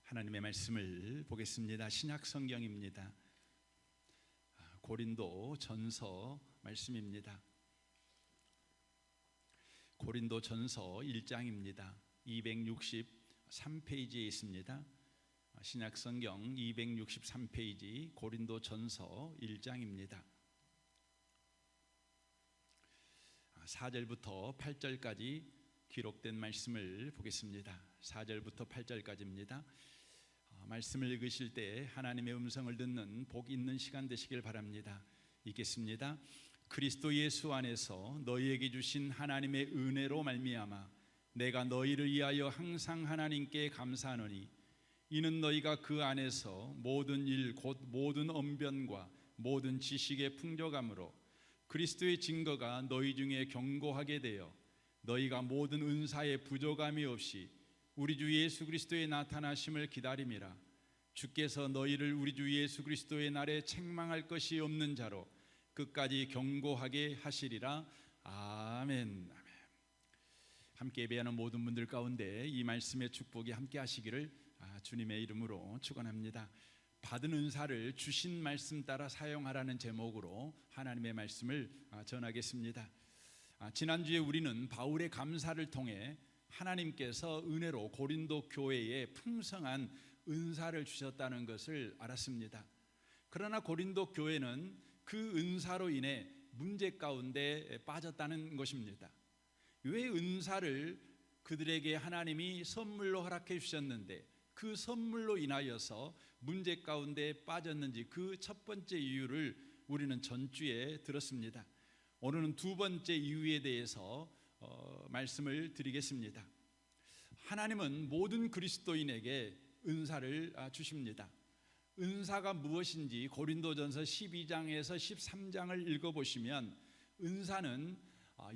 하나님의 말씀을 보겠습니다. 신약 성경입니다. 고린도 전서 말씀입니다. 고린도 전서 1장입니다. 263페이지에 있습니다. 신약 성경 263페이지 고린도 전서 1장입니다. 4절부터 8절까지 기록된 말씀을 보겠습니다. 4절부터 8절까지입니다. 말씀을 읽으실 때 하나님의 음성을 듣는 복 있는 시간 되시길 바랍니다. 읽겠습니다. 그리스도 예수 안에서 너희에게 주신 하나님의 은혜로 말미암아 내가 너희를 위하여 항상 하나님께 감사하노니 이는 너희가 그 안에서 모든 일 곧 모든 언변과 모든 지식의 풍족함으로 그리스도의 증거가 너희 중에 견고하게 되어 너희가 모든 은사의 부족함이 없이 우리 주 예수 그리스도의 나타나심을 기다림이라. 주께서 너희를 우리 주 예수 그리스도의 날에 책망할 것이 없는 자로 끝까지 견고하게 하시리라. 아멘. 아멘. 함께 예배하는 모든 분들 가운데 이 말씀의 축복이 함께 하시기를 주님의 이름으로 축원합니다. 받은 은사를 주신 말씀 따라 사용하라는 제목으로 하나님의 말씀을 전하겠습니다. 지난주에 우리는 바울의 감사를 통해 하나님께서 은혜로 고린도 교회에 풍성한 은사를 주셨다는 것을 알았습니다. 그러나 고린도 교회는 그 은사로 인해 문제 가운데 빠졌다는 것입니다. 왜 은사를 그들에게 하나님이 선물로 허락해 주셨는데 그 선물로 인하여서 문제 가운데 빠졌는지 그 첫 번째 이유를 우리는 전주에 들었습니다. 오늘은 두 번째 이유에 대해서 말씀을 드리겠습니다. 하나님은 모든 그리스도인에게 은사를 주십니다. 은사가 무엇인지 고린도전서 12장에서 13장을 읽어보시면 은사는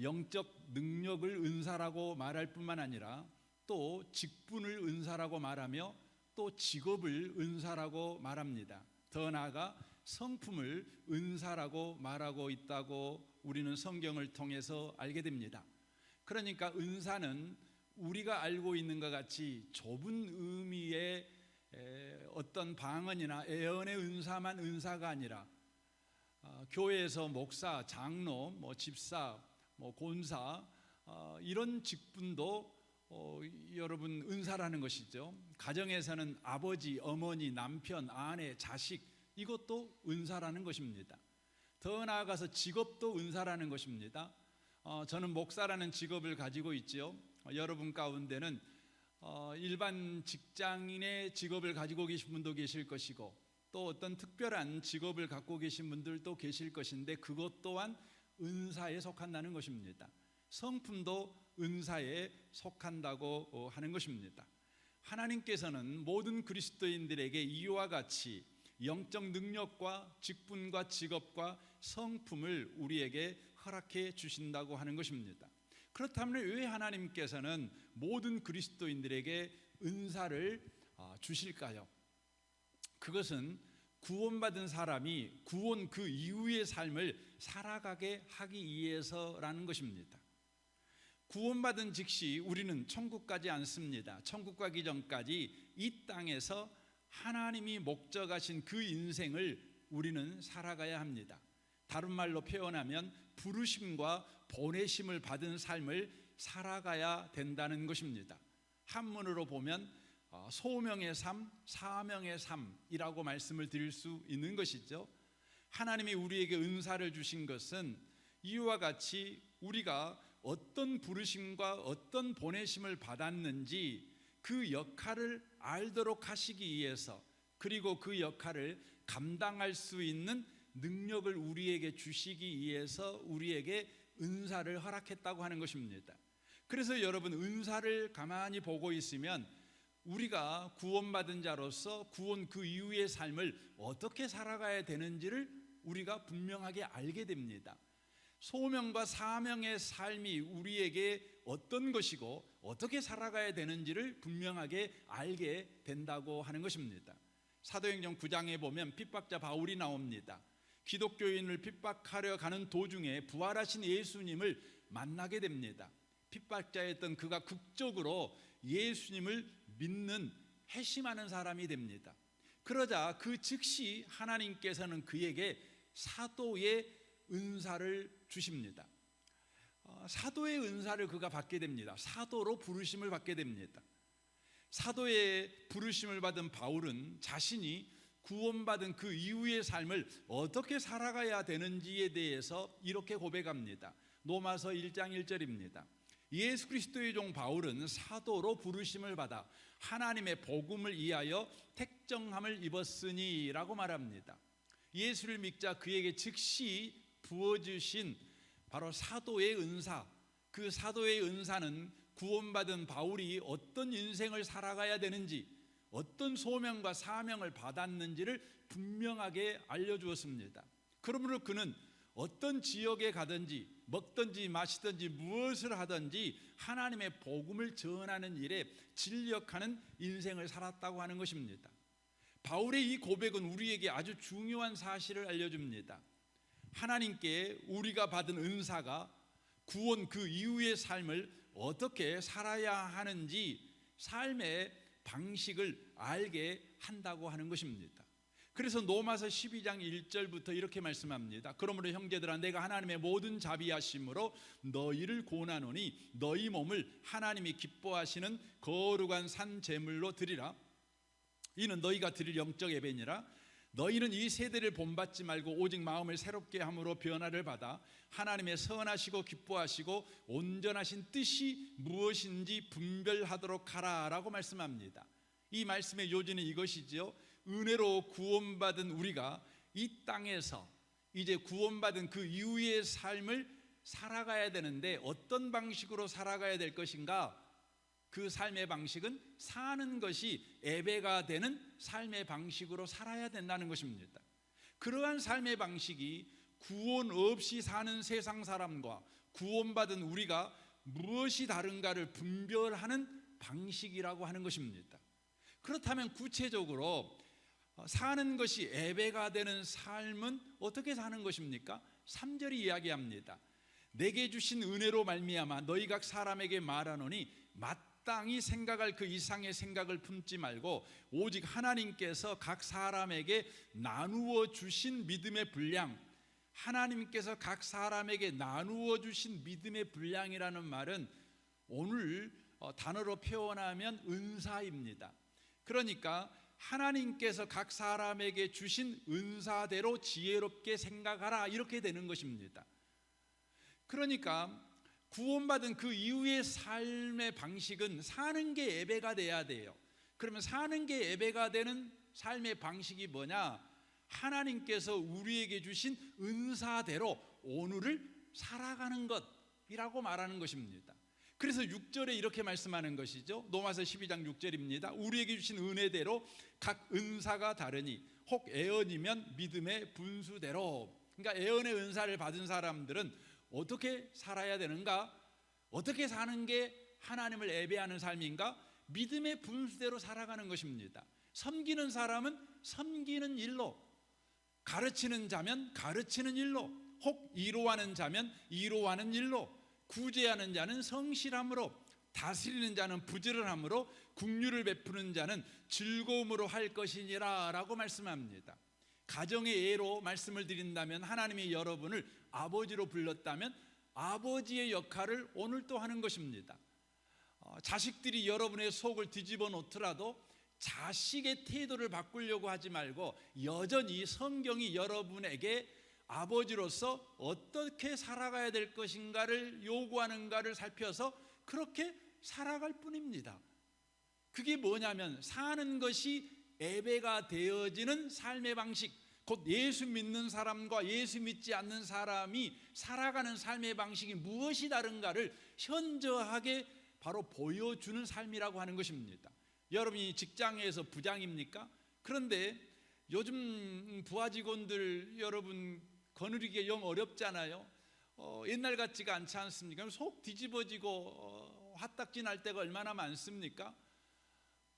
영적 능력을 은사라고 말할 뿐만 아니라 또 직분을 은사라고 말하며 또 직업을 은사라고 말합니다. 더 나아가 성품을 은사라고 말하고 있다고 우리는 성경을 통해서 알게 됩니다. 그러니까 은사는 우리가 알고 있는 것 같이 좁은 의미의 어떤 방언이나 애언의 은사만 은사가 아니라 교회에서 목사, 장로, 집사, 권사 이런 직분도 여러분 은사라는 것이죠. 가정에서는 아버지, 어머니, 남편, 아내, 자식 이것도 은사라는 것입니다. 더 나아가서 직업도 은사라는 것입니다. 저는 목사라는 직업을 가지고 있죠. 여러분 가운데는 일반 직장인의 직업을 가지고 계신 분도 계실 것이고 또 어떤 특별한 직업을 갖고 계신 분들도 계실 것인데 그것 또한 은사에 속한다는 것입니다. 성품도 은사에 속한다고 하는 것입니다. 하나님께서는 모든 그리스도인들에게 이와 같이 영적 능력과 직분과 직업과 성품을 우리에게 허락해 주신다고 하는 것입니다. 그렇다면 왜 하나님께서는 모든 그리스도인들에게 은사를 주실까요? 그것은 구원받은 사람이 구원 그 이후의 삶을 살아가게 하기 위해서라는 것입니다. 구원받은 즉시 우리는 천국 가지 않습니다. 천국 가기 전까지 이 땅에서 하나님이 목적하신 그 인생을 우리는 살아가야 합니다. 다른 말로 표현하면 부르심과 보내심을 받은 삶을 살아가야 된다는 것입니다. 한문으로 보면 소명의 삶, 사명의 삶이라고 말씀을 드릴 수 있는 것이죠. 하나님이 우리에게 은사를 주신 것은 이와 같이 우리가 어떤 부르심과 어떤 보내심을 받았는지 그 역할을 알도록 하시기 위해서 그리고 그 역할을 감당할 수 있는 능력을 우리에게 주시기 위해서 우리에게 은사를 허락했다고 하는 것입니다. 그래서 여러분 은사를 가만히 보고 있으면 우리가 구원받은 자로서 구원 그 이후의 삶을 어떻게 살아가야 되는지를 우리가 분명하게 알게 됩니다. 소명과 사명의 삶이 우리에게 어떤 것이고 어떻게 살아가야 되는지를 분명하게 알게 된다고 하는 것입니다. 사도행전 9장에 보면 핍박자 바울이 나옵니다. 기독교인을 핍박하려 가는 도중에 부활하신 예수님을 만나게 됩니다. 핍박자였던 그가 극적으로 예수님을 믿는 회심하는 사람이 됩니다. 그러자 그 즉시 하나님께서는 그에게 사도의 은사를 주십니다. 사도의 은사를 그가 받게 됩니다. 사도로 부르심을 받게 됩니다. 사도의 부르심을 받은 바울은 자신이 구원받은 그 이후의 삶을 어떻게 살아가야 되는지에 대해서 이렇게 고백합니다. 로마서 1장 1절입니다. 예수 그리스도의 종 바울은 사도로 부르심을 받아 하나님의 복음을 위하여 택정함을 입었으니 라고 말합니다. 예수를 믿자 그에게 즉시 부어주신 바로 사도의 은사, 그 사도의 은사는 구원받은 바울이 어떤 인생을 살아가야 되는지, 어떤 소명과 사명을 받았는지를 분명하게 알려주었습니다. 그러므로 그는 어떤 지역에 가든지 먹든지 마시든지 무엇을 하든지 하나님의 복음을 전하는 일에 진력하는 인생을 살았다고 하는 것입니다. 바울의 이 고백은 우리에게 아주 중요한 사실을 알려줍니다. 하나님께 우리가 받은 은사가 구원 그 이후의 삶을 어떻게 살아야 하는지 삶의 방식을 알게 한다고 하는 것입니다. 그래서 로마서 12장 1절부터 이렇게 말씀합니다. 그러므로 형제들아 내가 하나님의 모든 자비하심으로 너희를 권하노니 너희 몸을 하나님이 기뻐하시는 거룩한 산 제물로 드리라. 이는 너희가 드릴 영적 예배니라. 너희는 이 세대를 본받지 말고 오직 마음을 새롭게 함으로 변화를 받아 하나님의 선하시고 기뻐하시고 온전하신 뜻이 무엇인지 분별하도록 하라라고 말씀합니다. 이 말씀의 요지는 이것이지요. 은혜로 구원받은 우리가 이 땅에서 이제 구원받은 그 이후의 삶을 살아가야 되는데 어떤 방식으로 살아가야 될 것인가? 그 삶의 방식은 사는 것이 예배가 되는 삶의 방식으로 살아야 된다는 것입니다. 그러한 삶의 방식이 구원 없이 사는 세상 사람과 구원받은 우리가 무엇이 다른가를 분별하는 방식이라고 하는 것입니다. 그렇다면 구체적으로 사는 것이 예배가 되는 삶은 어떻게 사는 것입니까? 3절이 이야기합니다. 내게 주신 은혜로 말미암아 너희 각 사람에게 말하노니 마땅히 생각할 그 이상의 생각을 품지 말고 오직 하나님께서 각 사람에게 나누어 주신 믿음의 분량, 하나님께서 각 사람에게 나누어 주신 믿음의 분량이라는 말은 오늘 단어로 표현하면 은사입니다. 그러니까 하나님께서 각 사람에게 주신 은사대로 지혜롭게 생각하라 이렇게 되는 것입니다. 그러니까 구원받은 그 이후의 삶의 방식은 사는 게 예배가 돼야 돼요. 그러면 사는 게 예배가 되는 삶의 방식이 뭐냐? 하나님께서 우리에게 주신 은사대로 오늘을 살아가는 것이라고 말하는 것입니다. 그래서 6절에 이렇게 말씀하는 것이죠. 로마서 12장 6절입니다. 우리에게 주신 은혜대로 각 은사가 다르니 혹 애언이면 믿음의 분수대로. 그러니까 애언의 은사를 받은 사람들은 어떻게 살아야 되는가? 어떻게 사는 게 하나님을 예배하는 삶인가? 믿음의 분수대로 살아가는 것입니다. 섬기는 사람은 섬기는 일로, 가르치는 자면 가르치는 일로, 혹 위로하는 자면 위로하는 일로, 구제하는 자는 성실함으로, 다스리는 자는 부지런함으로, 긍휼을 베푸는 자는 즐거움으로 할 것이니라 라고 말씀합니다. 가정의 예로 말씀을 드린다면 하나님이 여러분을 아버지로 불렀다면 아버지의 역할을 오늘도 하는 것입니다. 자식들이 여러분의 속을 뒤집어 놓더라도 자식의 태도를 바꾸려고 하지 말고 여전히 성경이 여러분에게 아버지로서 어떻게 살아가야 될 것인가를 요구하는가를 살펴서 그렇게 살아갈 뿐입니다. 그게 뭐냐면 사는 것이 예배가 되어지는 삶의 방식, 곧 예수 믿는 사람과 예수 믿지 않는 사람이 살아가는 삶의 방식이 무엇이 다른가를 현저하게 바로 보여주는 삶이라고 하는 것입니다. 여러분이 직장에서 부장입니까? 그런데 요즘 부하 직원들 여러분 거느리기 영 어렵잖아요. 옛날 같지가 않지 않습니까? 속 뒤집어지고 화딱지 날 때가 얼마나 많습니까?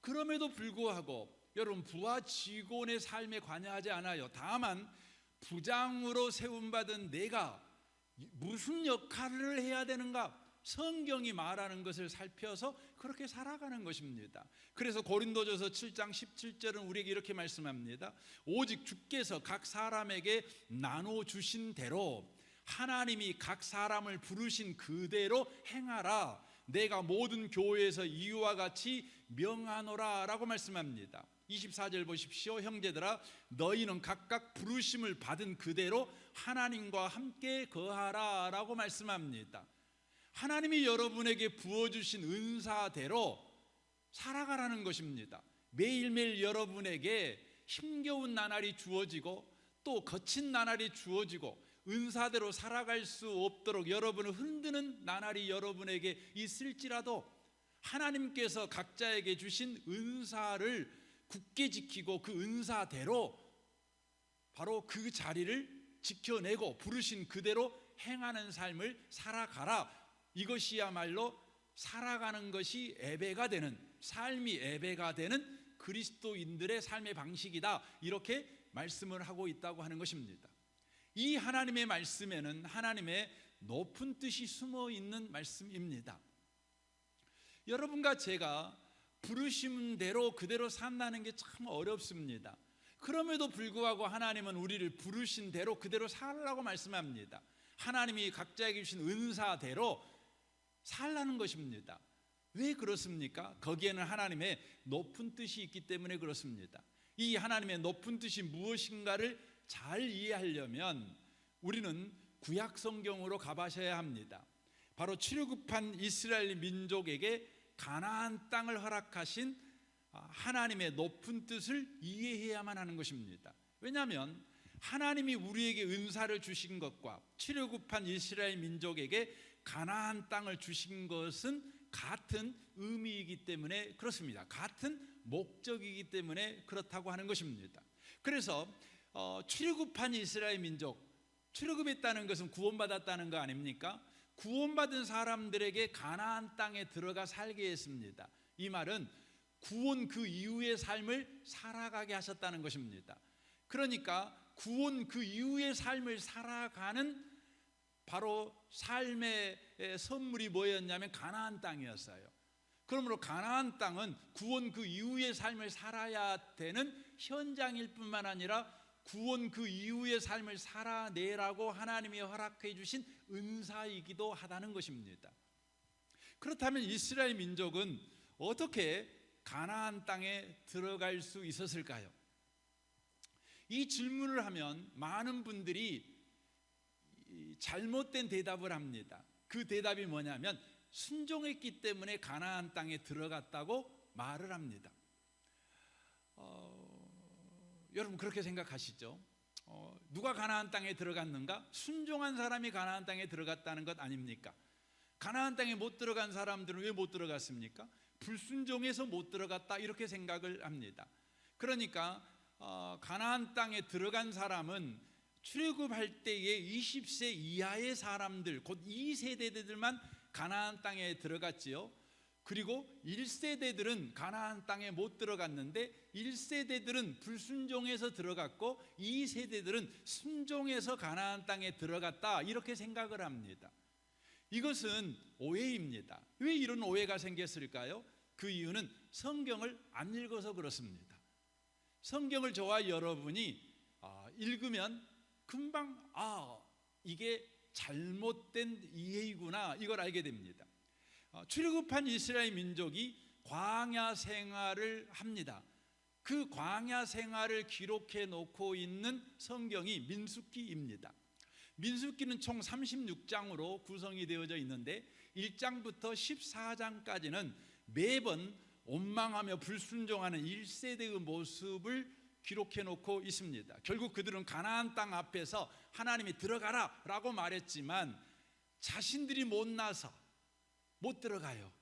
그럼에도 불구하고 여러분 부하 직원의 삶에 관여하지 않아요. 다만 부장으로 세움받은 내가 무슨 역할을 해야 되는가? 성경이 말하는 것을 살펴서 그렇게 살아가는 것입니다. 그래서 고린도전서 7장 17절은 우리에게 이렇게 말씀합니다. 오직 주께서 각 사람에게 나눠주신 대로 하나님이 각 사람을 부르신 그대로 행하라. 내가 모든 교회에서 이와 같이 명하노라 라고 말씀합니다. 24절 보십시오. 형제들아, 너희는 각각 부르심을 받은 그대로 하나님과 함께 거하라 라고 말씀합니다. 하나님이 여러분에게 부어주신 은사대로 살아가라는 것입니다. 매일매일 여러분에게 힘겨운 나날이 주어지고 또 거친 나날이 주어지고 은사대로 살아갈 수 없도록 여러분을 흔드는 나날이 여러분에게 있을지라도 하나님께서 각자에게 주신 은사를 굳게 지키고 그 은사대로 바로 그 자리를 지켜내고 부르신 그대로 행하는 삶을 살아가라. 이것이야말로 살아가는 것이 예배가 되는, 삶이 예배가 되는 그리스도인들의 삶의 방식이다. 이렇게 말씀을 하고 있다고 하는 것입니다. 이 하나님의 말씀에는 하나님의 높은 뜻이 숨어 있는 말씀입니다. 여러분과 제가 부르신 대로 그대로 산다는 게 참 어렵습니다. 그럼에도 불구하고 하나님은 우리를 부르신 대로 그대로 살라고 말씀합니다. 하나님이 각자에게 주신 은사대로 살라는 것입니다. 왜 그렇습니까? 거기에는 하나님의 높은 뜻이 있기 때문에 그렇습니다. 이 하나님의 높은 뜻이 무엇인가를 잘 이해하려면 우리는 구약 성경으로 가봐셔야 합니다. 바로 출애굽한 이스라엘 민족에게 가나안 땅을 허락하신 하나님의 높은 뜻을 이해해야만 하는 것입니다. 왜냐하면 하나님이 우리에게 은사를 주신 것과 출애굽한 이스라엘 민족에게 가나안 땅을 주신 것은 같은 의미이기 때문에 그렇습니다. 같은 목적이기 때문에 그렇다고 하는 것입니다. 그래서 출애굽한 이스라엘 민족, 출애굽했다는 것은 구원받았다는 거 아닙니까? 구원받은 사람들에게 가나안 땅에 들어가 살게 했습니다. 이 말은 구원 그 이후의 삶을 살아가게 하셨다는 것입니다. 그러니까 구원 그 이후의 삶을 살아가는 바로 삶의 선물이 뭐였냐면 가나안 땅이었어요. 그러므로 가나안 땅은 구원 그 이후의 삶을 살아야 되는 현장일 뿐만 아니라 구원 그 이후의 삶을 살아내라고 하나님이 허락해 주신 은사이기도 하다는 것입니다. 그렇다면 이스라엘 민족은 어떻게 가나안 땅에 들어갈 수 있었을까요? 이 질문을 하면 많은 분들이 잘못된 대답을 합니다. 그 대답이 뭐냐면 순종했기 때문에 가나안 땅에 들어갔다고 말을 합니다. 여러분 그렇게 생각하시죠? 누가 가나안 땅에 들어갔는가? 순종한 사람이 가나안 땅에 들어갔다는 것 아닙니까? 가나안 땅에 못 들어간 사람들은 왜 못 들어갔습니까? 불순종해서 못 들어갔다 이렇게 생각을 합니다. 그러니까 가나안 땅에 들어간 사람은 출애굽할 때에 20세 이하의 사람들, 곧 2세대들만 가나안 땅에 들어갔지요. 그리고 1세대들은 가나안 땅에 못 들어갔는데 1세대들은 불순종해서 들어갔고 2세대들은 순종해서 가나안 땅에 들어갔다 이렇게 생각을 합니다. 이것은 오해입니다. 왜 이런 오해가 생겼을까요? 그 이유는 성경을 안 읽어서 그렇습니다. 성경을 저와 여러분이 읽으면 금방 이게 잘못된 이해이구나 이걸 알게 됩니다. 출애굽한 이스라엘 민족이 광야 생활을 합니다. 그 광야 생활을 기록해 놓고 있는 성경이 민수기입니다. 민수기는 총 36장으로 구성이 되어져 있는데 1장부터 14장까지는 매번 원망하며 불순종하는 1세대의 모습을 기록해 놓고 있습니다. 결국 그들은 가나안 땅 앞에서 하나님이 들어가라 라고 말했지만 자신들이 못나서 못 들어가요.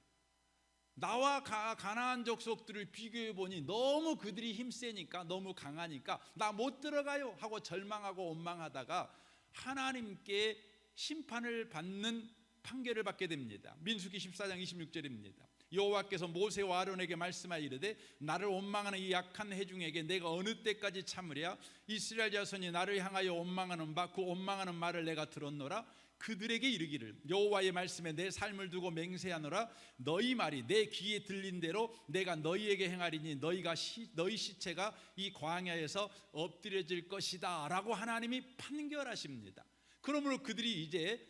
나와 가나안 족속들을 비교해 보니 너무 그들이 힘세니까, 너무 강하니까 나 못 들어가요 하고 절망하고 원망하다가 하나님께 심판을 받는 판결을 받게 됩니다. 민수기 14장 26절입니다. 여호와께서 모세와 아론에게 말씀하여 이르되 나를 원망하는 이 약한 회중에게 내가 어느 때까지 참으랴? 이스라엘 자손이 나를 향하여 원망하는 바 그 원망하는 말을 내가 들었노라. 그들에게 이르기를 여호와의 말씀에 내 삶을 두고 맹세하노라. 너희 말이 내 귀에 들린 대로 내가 너희에게 행하리니 너희 시체가 이 광야에서 엎드려질 것이다 라고 하나님이 판결하십니다. 그러므로 그들이 이제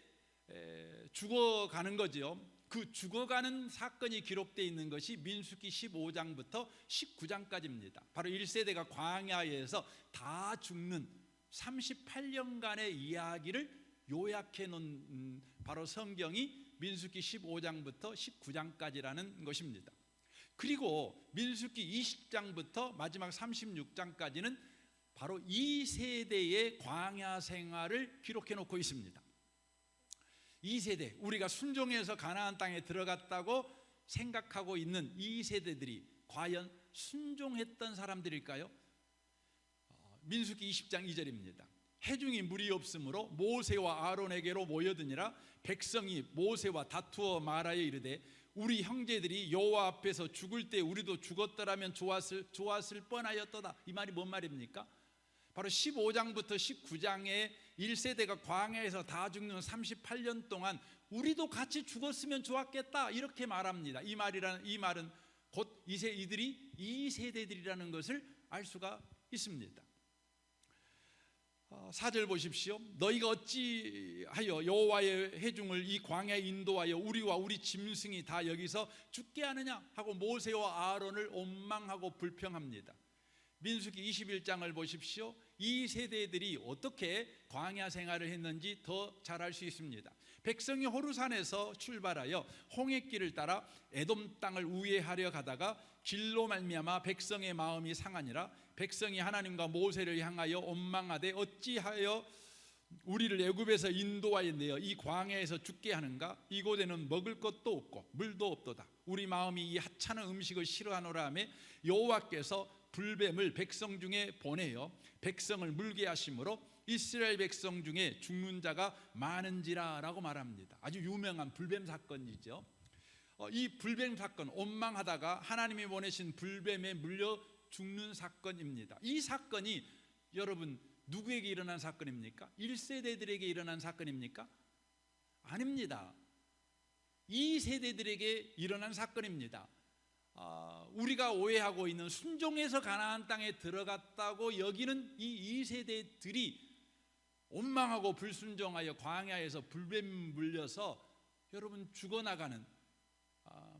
죽어가는 거죠. 그 죽어가는 사건이 기록되어 있는 것이 민수기 15장부터 19장까지입니다. 바로 1세대가 광야에서 다 죽는 38년간의 이야기를 요약해 놓은 바로 성경이 민수기 15장부터 19장까지라는 것입니다. 그리고 민수기 20장부터 마지막 36장까지는 바로 이 세대의 광야 생활을 기록해 놓고 있습니다. 이 세대, 우리가 순종해서 가나안 땅에 들어갔다고 생각하고 있는 이 세대들이 과연 순종했던 사람들일까요? 민수기 20장 2절입니다. 해중이 물이 없으므로 모세와 아론에게로 모여드니라. 백성이 모세와 다투어 말하여 이르되 우리 형제들이 여호와 앞에서 죽을 때 우리도 죽었더라면 좋았을 뻔하였도다. 이 말이 뭔 말입니까? 바로 15장부터 19장에 1세대가 광야에서 다 죽는 38년 동안 우리도 같이 죽었으면 좋았겠다 이렇게 말합니다. 이 말은 곧 이들이 이 세대들이라는 것을 알 수가 있습니다. 4절 보십시오. 너희가 어찌하여 여호와의 회중을 이 광야에 인도하여 우리와 우리 짐승이 다 여기서 죽게 하느냐 하고 모세와 아론을 원망하고 불평합니다. 민수기 21장을 보십시오. 이 세대들이 어떻게 광야 생활을 했는지 더 잘 알 수 있습니다. 백성이 호르산에서 출발하여 홍해길을 따라 에돔 땅을 우회하려 가다가 길로 말미암아 백성의 마음이 상하니라. 백성이 하나님과 모세를 향하여 원망하되 어찌하여 우리를 애굽에서 인도하여 내어 이 광야에서 죽게 하는가? 이곳에는 먹을 것도 없고 물도 없도다. 우리 마음이 이 하찮은 음식을 싫어하노라 하며 여호와께서 불뱀을 백성 중에 보내어 백성을 물게 하심으로 이스라엘 백성 중에 죽는 자가 많은지라 라고 말합니다. 아주 유명한 불뱀 사건이죠. 이 불뱀 사건, 원망하다가 하나님이 보내신 불뱀에 물려 죽는 사건입니다. 이 사건이 여러분 누구에게 일어난 사건입니까? 1세대들에게 일어난 사건입니까? 아닙니다. 2세대들에게 일어난 사건입니다. 우리가 오해하고 있는 순종해서 가나안 땅에 들어갔다고 여기는 이 2세대들이 원망하고 불순종하여 광야에서 불뱀 물려서 여러분 죽어나가는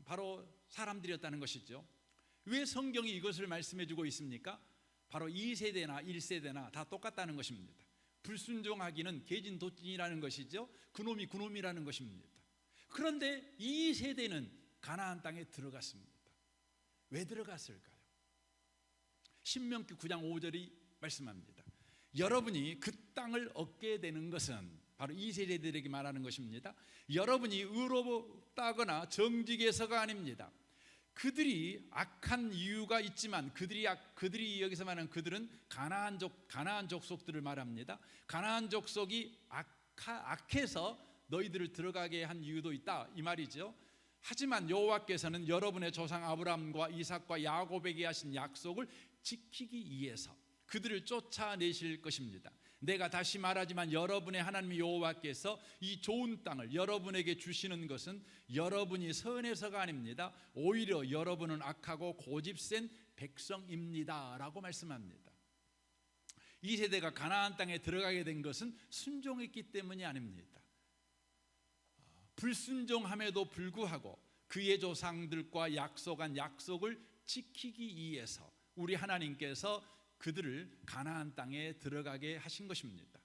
바로 사람들이었다는 것이죠. 왜 성경이 이것을 말씀해주고 있습니까? 바로 2세대나 1세대나 다 똑같다는 것입니다. 불순종하기는 개진도찐이라는 것이죠. 그놈이 그놈이라는 것입니다. 그런데 이 세대는 가나안 땅에 들어갔습니다. 왜 들어갔을까요? 신명기 9장 5절이 말씀합니다. 여러분이 그 땅을 얻게 되는 것은 바로 이 세대들에게 말하는 것입니다. 여러분이 의롭다거나 정직해서가 아닙니다. 그들이 악한 이유가 있지만 그들이 여기서 말하는 그들은 가나안 족속들을 말합니다. 가나안 족속이 악해서 너희들을 들어가게 한 이유도 있다 이 말이죠. 하지만 여호와께서는 여러분의 조상 아브라함과 이삭과 야곱에게 하신 약속을 지키기 위해서 그들을 쫓아내실 것입니다. 내가 다시 말하지만 여러분의 하나님 여호와께서 이 좋은 땅을 여러분에게 주시는 것은 여러분이 선해서가 아닙니다. 오히려 여러분은 악하고 고집센 백성입니다 라고 말씀합니다. 이 세대가 가나안 땅에 들어가게 된 것은 순종했기 때문이 아닙니다. 불순종함에도 불구하고 그의 조상들과 약속한 약속을 지키기 위해서 우리 하나님께서 그들을 가나안 땅에 들어가게 하신 것입니다.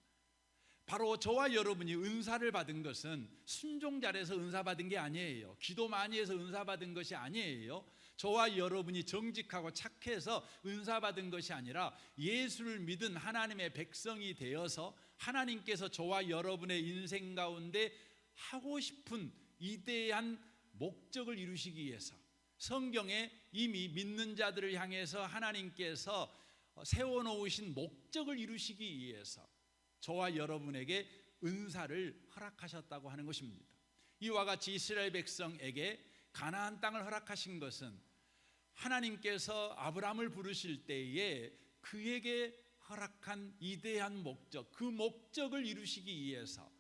바로 저와 여러분이 은사를 받은 것은 순종 잘해서 은사 받은 게 아니에요. 기도 많이 해서 은사 받은 것이 아니에요. 저와 여러분이 정직하고 착해서 은사 받은 것이 아니라 예수를 믿은 하나님의 백성이 되어서 하나님께서 저와 여러분의 인생 가운데 하고 싶은 이대한 목적을 이루시기 위해서 성경에 이미 믿는 자들을 향해서 하나님께서 세워놓으신 목적을 이루시기 위해서 저와 여러분에게 은사를 허락하셨다고 하는 것입니다. 이와 같이 이스라엘 백성에게 가나안 땅을 허락하신 것은 하나님께서 아브라함을 부르실 때에 그에게 허락한 이대한 목적, 그 목적을 이루시기 위해서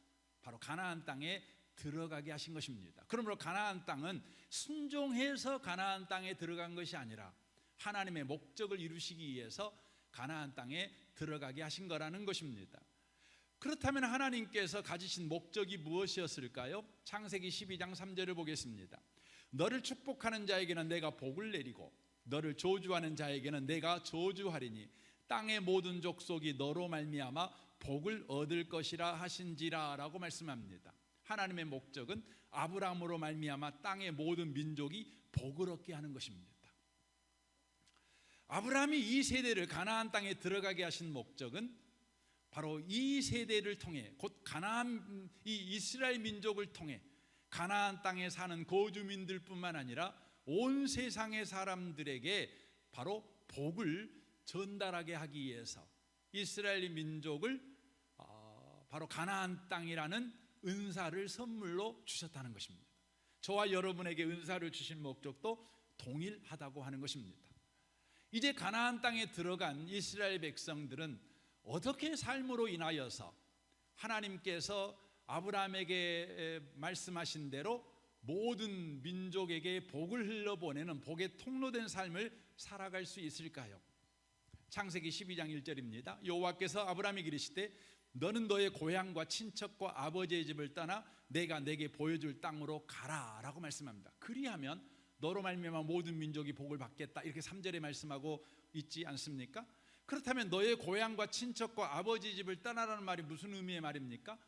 바로 가나안 땅에 들어가게 하신 것입니다. 그러므로 가나안 땅은 순종해서 가나안 땅에 들어간 것이 아니라 하나님의 목적을 이루시기 위해서 가나안 땅에 들어가게 하신 거라는 것입니다. 그렇다면 하나님께서 가지신 목적이 무엇이었을까요? 창세기 12장 3절을 보겠습니다. 너를 축복하는 자에게는 내가 복을 내리고 너를 저주하는 자에게는 내가 저주하리니 땅의 모든 족속이 너로 말미암아 복을 얻을 것이라 하신지라 라고 말씀합니다. 하나님의 목적은 아브라함으로 말미암아 땅의 모든 민족이 복을 얻게 하는 것입니다. 아브라함이 이 세대를 가나안 땅에 들어가게 하신 목적은 바로 이 세대를 통해 곧 가나안 이 이스라엘 민족을 통해 가나안 땅에 사는 거주민들 뿐만 아니라 온 세상의 사람들에게 바로 복을 전달하게 하기 위해서 이스라엘 민족을 바로 가나안 땅이라는 은사를 선물로 주셨다는 것입니다. 저와 여러분에게 은사를 주신 목적도 동일하다고 하는 것입니다. 이제 가나안 땅에 들어간 이스라엘 백성들은 어떻게 삶으로 인하여서 하나님께서 아브라함에게 말씀하신 대로 모든 민족에게 복을 흘려보내는 복의 통로된 삶을 살아갈 수 있을까요? 창세기 12장 1절입니다. 여호와께서 아브라함에게 이르시되 너는 너의 고향과 친척과 아버지의 집을 떠나 내가 내게 보여줄 땅으로 가라 라고 말씀합니다. 그리하면 너로 말미암아 모든 민족이 복을 받겠다, 이렇게 3절에 말씀하고 있지 않습니까? 그렇다면 너의 고향과 친척과 아버지 집을 떠나라는 말이 무슨 의미의 말입니까?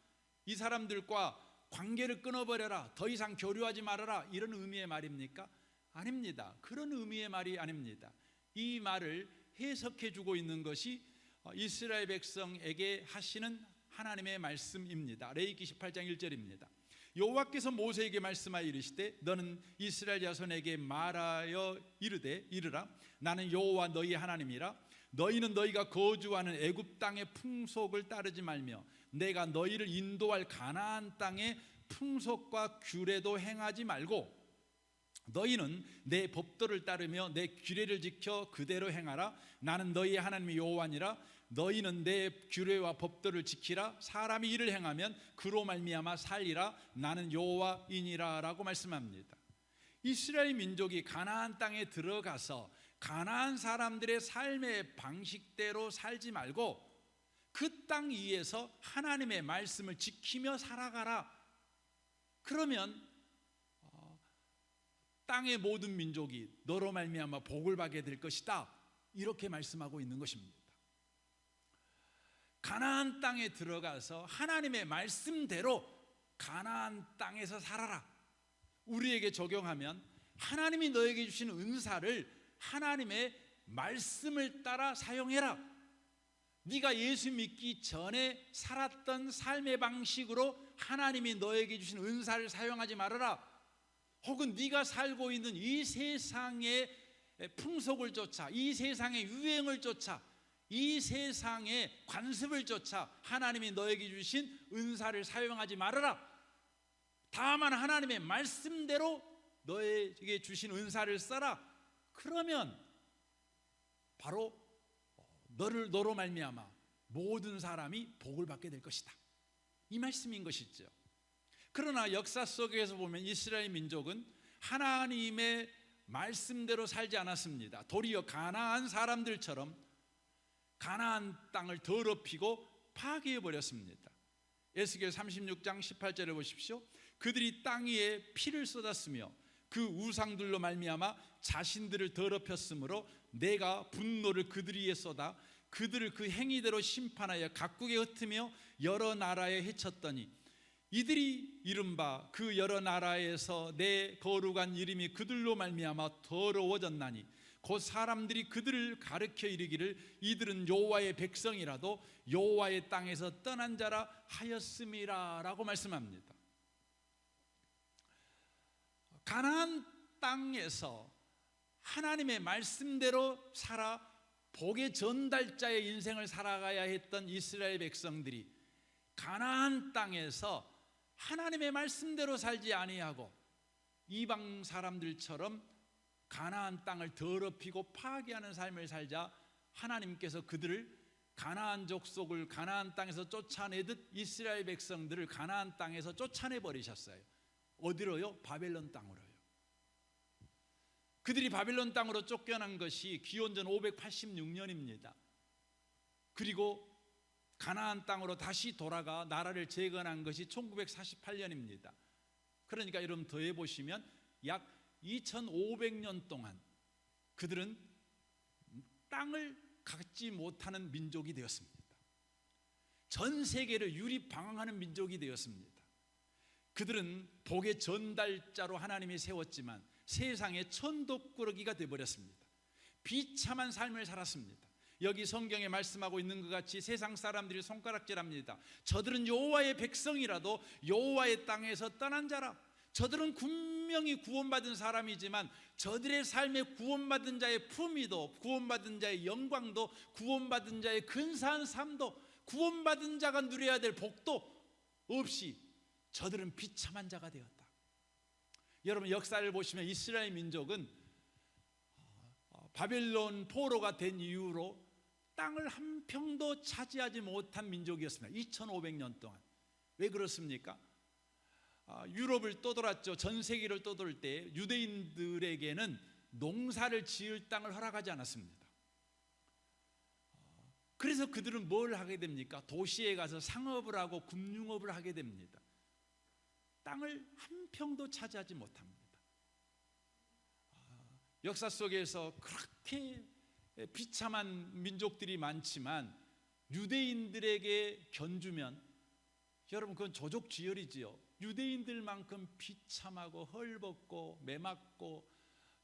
이 사람들과 관계를 끊어버려라, 더 이상 교류하지 말아라, 이런 의미의 말입니까? 아닙니다. 그런 의미의 말이 아닙니다. 이 말을 해석해 주고 있는 것이 이스라엘 백성에게 하시는 하나님의 말씀입니다. 레위기 18장 1절입니다. 여호와께서 모세에게 말씀하여 이르시되 너는 이스라엘 자손에게 말하여 이르라 나는 여호와 너희 하나님이라. 너희는 너희가 거주하는 애굽 땅의 풍속을 따르지 말며 내가 너희를 인도할 가나안 땅의 풍속과 규례도 행하지 말고 너희는 내 법도를 따르며 내 규례를 지켜 그대로 행하라. 나는 너희의 하나님 여호와니라. 너희는 내 규례와 법도를 지키라. 사람이 이를 행하면 그로 말미암아 살리라. 나는 여호와이니라 라고 말씀합니다. 이스라엘 민족이 가나안 땅에 들어가서 가나안 사람들의 삶의 방식대로 살지 말고 그 땅 위에서 하나님의 말씀을 지키며 살아가라. 그러면 땅의 모든 민족이 너로 말미암아 복을 받게 될 것이다, 이렇게 말씀하고 있는 것입니다. 가나안 땅에 들어가서 하나님의 말씀대로 가나안 땅에서 살아라. 우리에게 적용하면 하나님이 너에게 주신 은사를 하나님의 말씀을 따라 사용해라. 네가 예수 믿기 전에 살았던 삶의 방식으로 하나님이 너에게 주신 은사를 사용하지 말아라. 혹은 네가 살고 있는 이 세상의 풍속을 쫓아, 이 세상의 유행을 쫓아, 이 세상의 관습을 쫓아 하나님이 너에게 주신 은사를 사용하지 말아라. 다만 하나님의 말씀대로 너에게 주신 은사를 써라. 그러면 바로 너로 말미암아 모든 사람이 복을 받게 될 것이다, 이 말씀인 것이죠. 그러나 역사 속에서 보면 이스라엘 민족은 하나님의 말씀대로 살지 않았습니다. 도리어 가나안 사람들처럼 가나안 땅을 더럽히고 파괴해버렸습니다. 에스겔 36장 18절을 보십시오. 그들이 땅 위에 피를 쏟았으며 그 우상들로 말미암아 자신들을 더럽혔으므로 내가 분노를 그들 위에 쏟아 그들을 그 행위대로 심판하여 각국에 흩으며 여러 나라에 해쳤더니 이들이 이른바 그 여러 나라에서 내 거룩한 이름이 그들로 말미암아 더러워졌나니 곧 사람들이 그들을 가르쳐 이르기를 이들은 여호와의 백성이라도 여호와의 땅에서 떠난 자라 하였음이라 라고 말씀합니다. 가나안 땅에서 하나님의 말씀대로 살아 복의 전달자의 인생을 살아가야 했던 이스라엘 백성들이 가나안 땅에서 하나님의 말씀대로 살지 아니하고 이방 사람들처럼 가나안 땅을 더럽히고 파괴하는 삶을 살자 하나님께서 그들을 가나안 족속을 가나안 땅에서 쫓아내듯 이스라엘 백성들을 가나안 땅에서 쫓아내 버리셨어요. 어디로요? 바벨론 땅으로요. 그들이 바벨론 땅으로 쫓겨난 것이 기원전 586년입니다. 그리고 가나안 땅으로 다시 돌아가 나라를 재건한 것이 1948년입니다. 그러니까 여러분 더해 보시면 약 2500년 동안 그들은 땅을 갖지 못하는 민족이 되었습니다. 전 세계를 유리방황하는 민족이 되었습니다. 그들은 복의 전달자로 하나님이 세웠지만 세상의 천독꾸러기가 되어버렸습니다. 비참한 삶을 살았습니다. 여기 성경에 말씀하고 있는 것 같이 세상 사람들이 손가락질합니다. 저들은 여호와의 백성이라도 여호와의 땅에서 떠난 자라. 저들은 분명히 구원받은 사람이지만 저들의 삶에 구원받은 자의 품위도, 구원받은 자의 영광도, 구원받은 자의 근사한 삶도, 구원받은 자가 누려야 될 복도 없이 저들은 비참한 자가 되었다. 여러분 역사를 보시면 이스라엘 민족은 바벨론 포로가 된 이후로 땅을 한 평도 차지하지 못한 민족이었습니다. 2500년 동안. 왜 그렇습니까? 유럽을 떠돌았죠. 전 세계를 떠돌 때 유대인들에게는 농사를 지을 땅을 허락하지 않았습니다. 그래서 그들은 뭘 하게 됩니까? 도시에 가서 상업을 하고 금융업을 하게 됩니다. 땅을 한 평도 차지하지 못합니다. 역사 속에서 그렇게 비참한 민족들이 많지만 유대인들에게 견주면 여러분 그건 조족지혈이지요. 유대인들만큼 비참하고 헐벗고 매맞고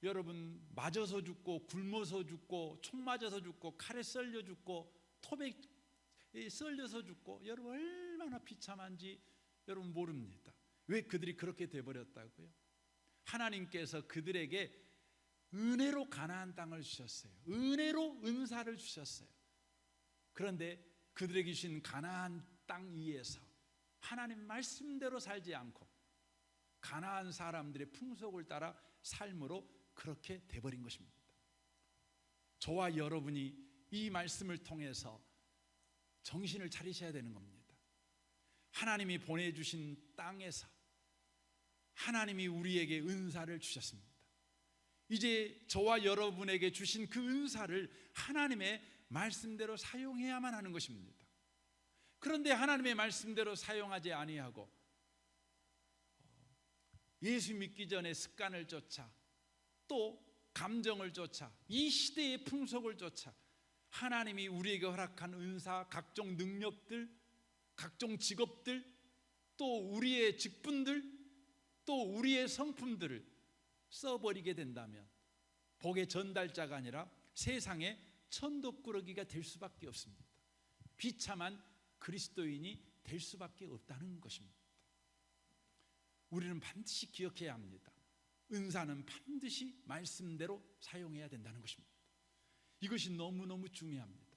여러분 맞아서 죽고 굶어서 죽고 총 맞아서 죽고 칼에 썰려 죽고 톱에 썰려서 죽고 여러분 얼마나 비참한지 여러분 모릅니다. 왜 그들이 그렇게 돼버렸다고요? 하나님께서 그들에게 은혜로 가나안 땅을 주셨어요. 은혜로 은사를 주셨어요. 그런데 그들에게 주신 가나안 땅 위에서 하나님 말씀대로 살지 않고 가나안 사람들의 풍속을 따라 삶으로 그렇게 돼버린 것입니다. 저와 여러분이 이 말씀을 통해서 정신을 차리셔야 되는 겁니다. 하나님이 보내주신 땅에서 하나님이 우리에게 은사를 주셨습니다. 이제 저와 여러분에게 주신 그 은사를 하나님의 말씀대로 사용해야만 하는 것입니다. 그런데 하나님의 말씀대로 사용하지 아니하고 예수 믿기 전에 습관을 쫓아 또 감정을 쫓아 이 시대의 풍속을 쫓아 하나님이 우리에게 허락한 은사, 각종 능력들, 각종 직업들, 또 우리의 직분들, 또 우리의 성품들을 써버리게 된다면 복의 전달자가 아니라 세상의 천독꾸러기가 될 수밖에 없습니다. 비참한 그리스도인이 될 수밖에 없다는 것입니다. 우리는 반드시 기억해야 합니다. 은사는 반드시 말씀대로 사용해야 된다는 것입니다. 이것이 너무너무 중요합니다.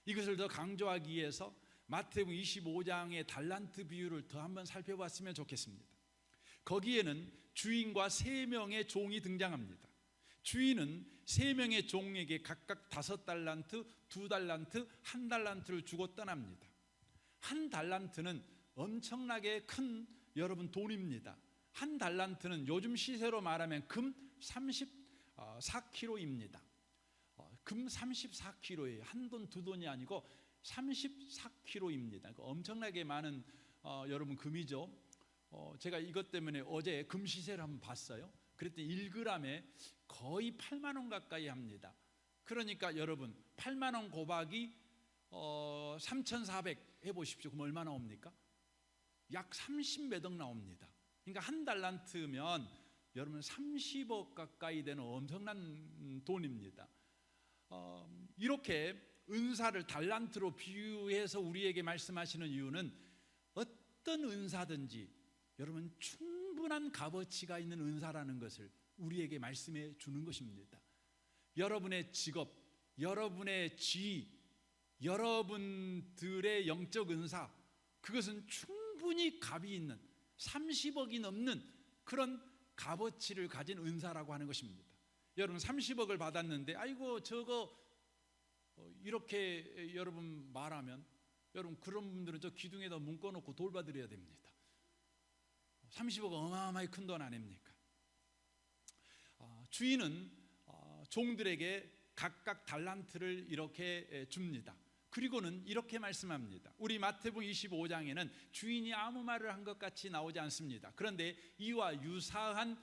이것을 더 강조하기 위해서 마태복음 25장의 달란트 비유를 더 한번 살펴봤으면 좋겠습니다. 거기에는 주인과 3명의 종이 등장합니다. 주인은 3명의 종에게 각각 5달란트, 2달란트, 1달란트를 주고 떠납니다. 1달란트는 엄청나게 큰 여러분 돈입니다. 1달란트는 요즘 시세로 말하면 금 34kg입니다. 금 34kg예요. 한 돈 두 돈이 아니고 34kg입니다. 엄청나게 많은 여러분 금이죠. 제가 이것 때문에 어제 금 시세를 한번 봤어요. 그랬더니 1g에 거의 8만 원 가까이 합니다. 그러니까 여러분 8만 원 곱하기 3,400 해보십시오. 그럼 얼마 나옵니까? 약 30몇 억 나옵니다. 그러니까 1달란트면 여러분 30억 가까이 되는 엄청난 돈입니다. 이렇게 은사를 달란트로 비유해서 우리에게 말씀하시는 이유는 어떤 은사든지 여러분 충분한 값어치가 있는 은사라는 것을 우리에게 말씀해 주는 것입니다. 여러분의 직업, 여러분의 지위, 여러분들의 영적 은사, 그것은 충분히 값이 있는 30억이 넘는 그런 값어치를 가진 은사라고 하는 것입니다. 여러분 30억을 받았는데 아이고 저거 이렇게 여러분 말하면 여러분 그런 분들은 저 기둥에다 묶어놓고 돌봐드려야 됩니다. 30억 어마어마하게 큰 돈 아닙니까? 주인은 종들에게 각각 달란트를 이렇게 줍니다. 그리고는 이렇게 말씀합니다. 우리 마태복음 25장에는 주인이 아무 말을 한 것 같이 나오지 않습니다. 그런데 이와 유사한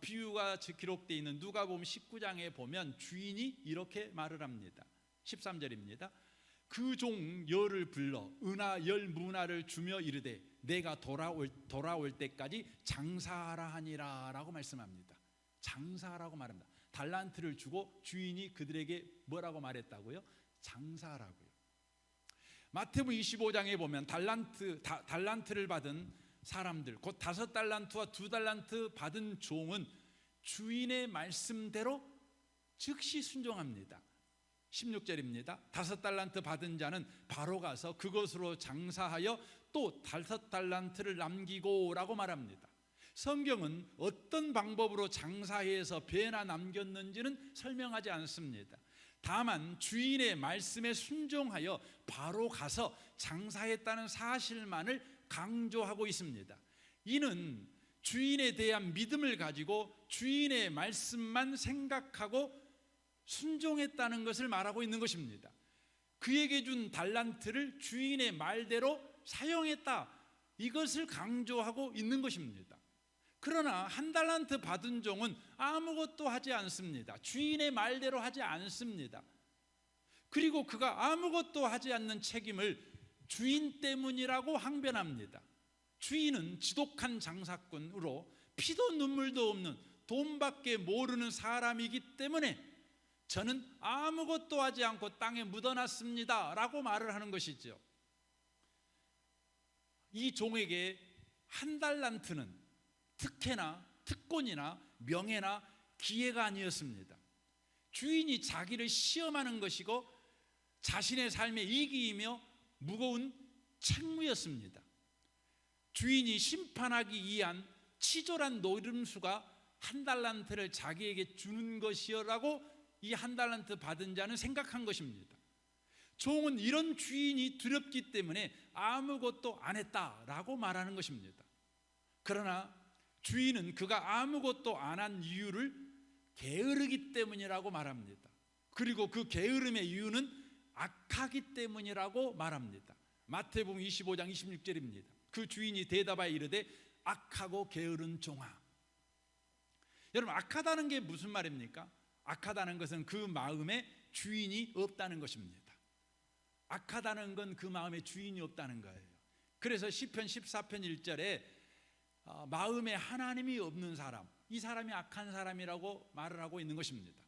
비유가 기록되어 있는 누가복음 19장에 보면 주인이 이렇게 말을 합니다. 13절입니다. 그 종 열을 불러 은하 열 문화를 주며 이르되 내가 돌아올 때까지 장사하라 하니라 라고 말씀합니다. 장사하라고 말합니다. 달란트를 주고 주인이 그들에게 뭐라고 말했다고요? 장사하라고요. 마태복음 25장에 보면 달란트를 받은 사람들, 곧 5달란트와 2달란트 받은 종은 주인의 말씀대로 즉시 순종합니다. 16절입니다. 5달란트 받은 자는 바로 가서 그것으로 장사하여 또 5달란트를 남기고 라고 말합니다. 성경은 어떤 방법으로 장사해서 배나 남겼는지는 설명하지 않습니다. 다만 주인의 말씀에 순종하여 바로 가서 장사했다는 사실만을 강조하고 있습니다. 이는 주인에 대한 믿음을 가지고 주인의 말씀만 생각하고 순종했다는 것을 말하고 있는 것입니다. 그에게 준 달란트를 주인의 말대로 사용했다, 이것을 강조하고 있는 것입니다. 그러나 1달란트 받은 종은 아무것도 하지 않습니다. 주인의 말대로 하지 않습니다. 그리고 그가 아무것도 하지 않는 책임을 주인 때문이라고 항변합니다. 주인은 지독한 장사꾼으로 피도 눈물도 없는 돈밖에 모르는 사람이기 때문에 저는 아무것도 하지 않고 땅에 묻어놨습니다 라고 말을 하는 것이죠. 이 종에게 1달란트는 특혜나 특권이나 명예나 기회가 아니었습니다. 주인이 자기를 시험하는 것이고 자신의 삶의 이기이며 무거운 책무였습니다. 주인이 심판하기 위한 치졸한 노름수가 1달란트를 자기에게 주는 것이라고 이 1달란트 받은 자는 생각한 것입니다. 종은 이런 주인이 두렵기 때문에 아무것도 안 했다라고 말하는 것입니다. 그러나 주인은 그가 아무것도 안 한 이유를 게으르기 때문이라고 말합니다. 그리고 그 게으름의 이유는 악하기 때문이라고 말합니다. 마태복음 25장 26절입니다. 그 주인이 대답하여 이르되 악하고 게으른 종아. 여러분, 악하다는 게 무슨 말입니까? 악하다는 것은 그 마음에 주인이 없다는 것입니다. 악하다는 건 그 마음에 주인이 없다는 거예요. 그래서 시편 14편 1절에 마음에 하나님이 없는 사람, 이 사람이 악한 사람이라고 말을 하고 있는 것입니다.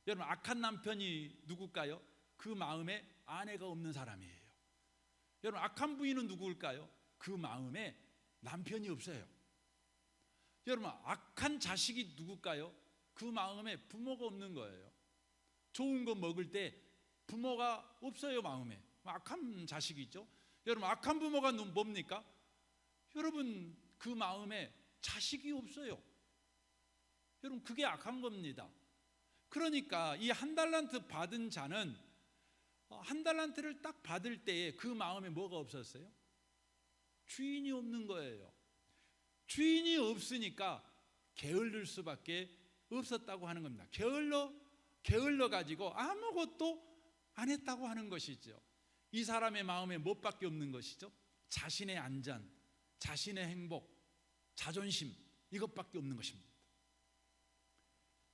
여러분, 악한 남편이 누굴까요? 그 마음에 아내가 없는 사람이에요. 여러분, 악한 부인은 누구일까요? 그 마음에 남편이 없어요. 여러분, 악한 자식이 누굴까요? 그 마음에 부모가 없는 거예요. 좋은 거 먹을 때 부모가 없어요. 마음에 악한 자식이죠. 여러분, 악한 부모가 뭡니까? 여러분, 그 마음에 자식이 없어요. 여러분, 그게 악한 겁니다. 그러니까 이 1달란트 받은 자는 1달란트를 딱 받을 때에 그 마음에 뭐가 없었어요? 주인이 없는 거예요. 주인이 없으니까 게을릴 수밖에 없었다고 하는 겁니다. 게을러 가지고 아무것도 안 했다고 하는 것이죠. 이 사람의 마음에 무엇밖에 없는 것이죠? 자신의 안전, 자신의 행복, 자존심, 이것밖에 없는 것입니다.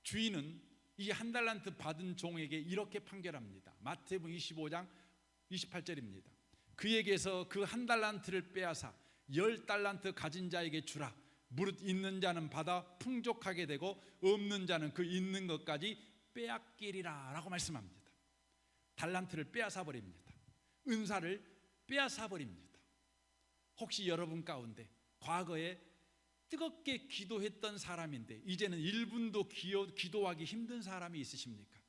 주인은 이 1달란트 받은 종에게 이렇게 판결합니다. 마태복음 25장 28절입니다. 그에게서 그 1달란트를 빼앗아 10달란트 가진 자에게 주라. 무릇 있는 자는 받아 풍족하게 되고 없는 자는 그 있는 것까지 빼앗기리라 라고 말씀합니다. 달란트를 빼앗아 버립니다. 은사를 빼앗아 버립니다. 혹시 여러분 가운데 과거에 뜨겁게 기도했던 사람인데 이제는 1분도 기도하기 힘든 사람이 있으십니까?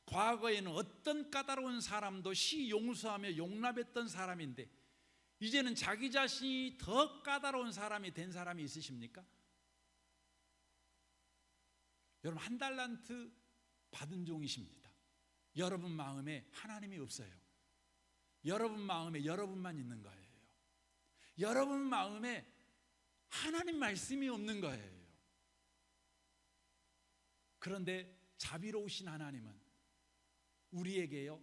과거에는 어떤 까다로운 사람도 시 용서하며 용납했던 사람인데 이제는 자기 자신이 더 까다로운 사람이 된 사람이 있으십니까? 여러분, 1달란트 받은 종이십니다. 여러분 마음에 하나님이 없어요. 여러분 마음에 여러분만 있는 거예요. 여러분 마음에 하나님 말씀이 없는 거예요. 그런데 자비로우신 하나님은 우리에게요,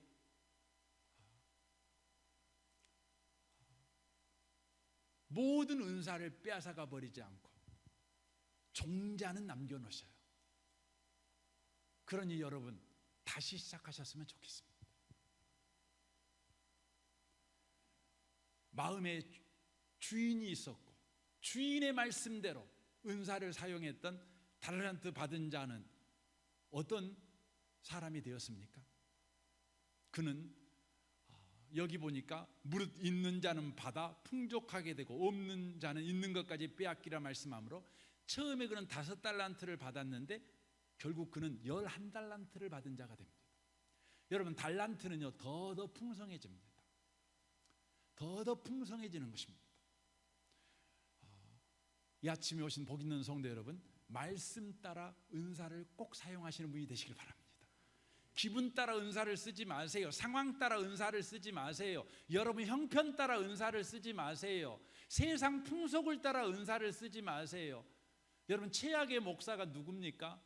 모든 은사를 빼앗아가 버리지 않고 종자는 남겨놓으셔요. 그러니 여러분 다시 시작하셨으면 좋겠습니다. 마음에 주인이 있었고 주인의 말씀대로 은사를 사용했던 달란트 받은 자는 어떤 사람이 되었습니까? 그는 여기 보니까 무릇 있는 자는 받아 풍족하게 되고 없는 자는 있는 것까지 빼앗기라 말씀하므로 처음에 그는 5달란트를 받았는데 결국 그는 11달란트를 받은 자가 됩니다. 여러분 달란트는요 더더 풍성해집니다. 더더 풍성해지는 것입니다. 이 아침에 오신 복 있는 성도 여러분, 말씀 따라 은사를 꼭 사용하시는 분이 되시길 바랍니다. 기분 따라 은사를 쓰지 마세요. 상황 따라 은사를 쓰지 마세요. 여러분 형편 따라 은사를 쓰지 마세요. 세상 풍속을 따라 은사를 쓰지 마세요. 여러분 최악의 목사가 누굽니까?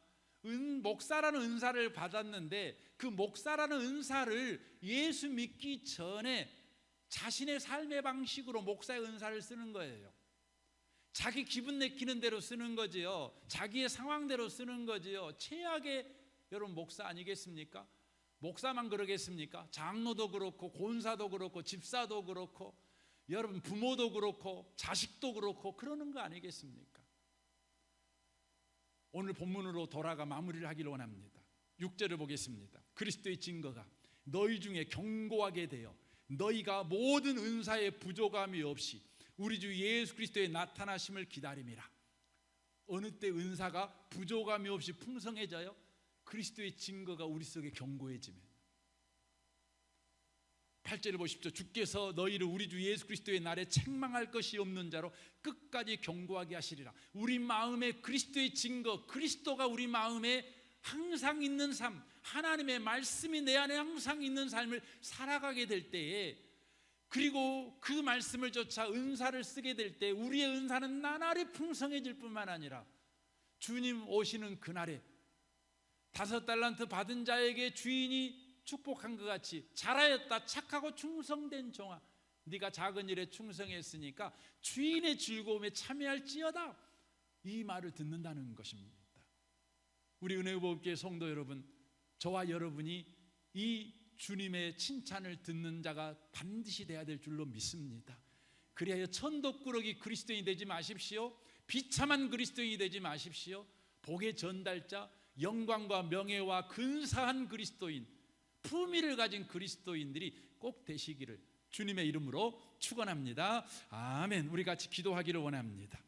목사라는 은사를 받았는데 그 목사라는 은사를 예수 믿기 전에 자신의 삶의 방식으로 목사의 은사를 쓰는 거예요. 자기 기분 내키는 대로 쓰는 거지요. 자기의 상황대로 쓰는 거지요. 최악의 여러분 목사 아니겠습니까? 목사만 그러겠습니까? 장로도 그렇고 권사도 그렇고 집사도 그렇고 여러분 부모도 그렇고 자식도 그렇고 그러는 거 아니겠습니까? 오늘 본문으로 돌아가 마무리를 하기를 원합니다. 6절을 보겠습니다. 그리스도의 증거가 너희 중에 견고하게 되어 너희가 모든 은사의 부족함이 없이 우리 주 예수 그리스도의 나타나심을 기다림이라. 어느 때 은사가 부족함이 없이 풍성해져요? 그리스도의 증거가 우리 속에 견고해지면. 8절을 보십시오. 주께서 너희를 우리 주 예수 그리스도의 날에 책망할 것이 없는 자로 끝까지 견고하게 하시리라. 우리 마음에 그리스도의 증거, 그리스도가 우리 마음에 항상 있는 삶, 하나님의 말씀이 내 안에 항상 있는 삶을 살아가게 될 때에, 그리고 그 말씀을 쫓아 은사를 쓰게 될 때 우리의 은사는 나날이 풍성해질 뿐만 아니라 주님 오시는 그날에 5달란트 받은 자에게 주인이 축복한 것 같이 잘하였다 착하고 충성된 종아, 네가 작은 일에 충성했으니까 주인의 즐거움에 참여할지어다, 이 말을 듣는다는 것입니다. 우리 은혜보험교회 성도 여러분, 저와 여러분이 이 주님의 칭찬을 듣는 자가 반드시 돼야 될 줄로 믿습니다. 그리하여 천덕꾸러기 그리스도인이 되지 마십시오. 비참한 그리스도인이 되지 마십시오. 복의 전달자, 영광과 명예와 근사한 그리스도인, 품위를 가진 그리스도인들이 꼭 되시기를 주님의 이름으로 축원합니다. 아멘. 우리 같이 기도하기를 원합니다.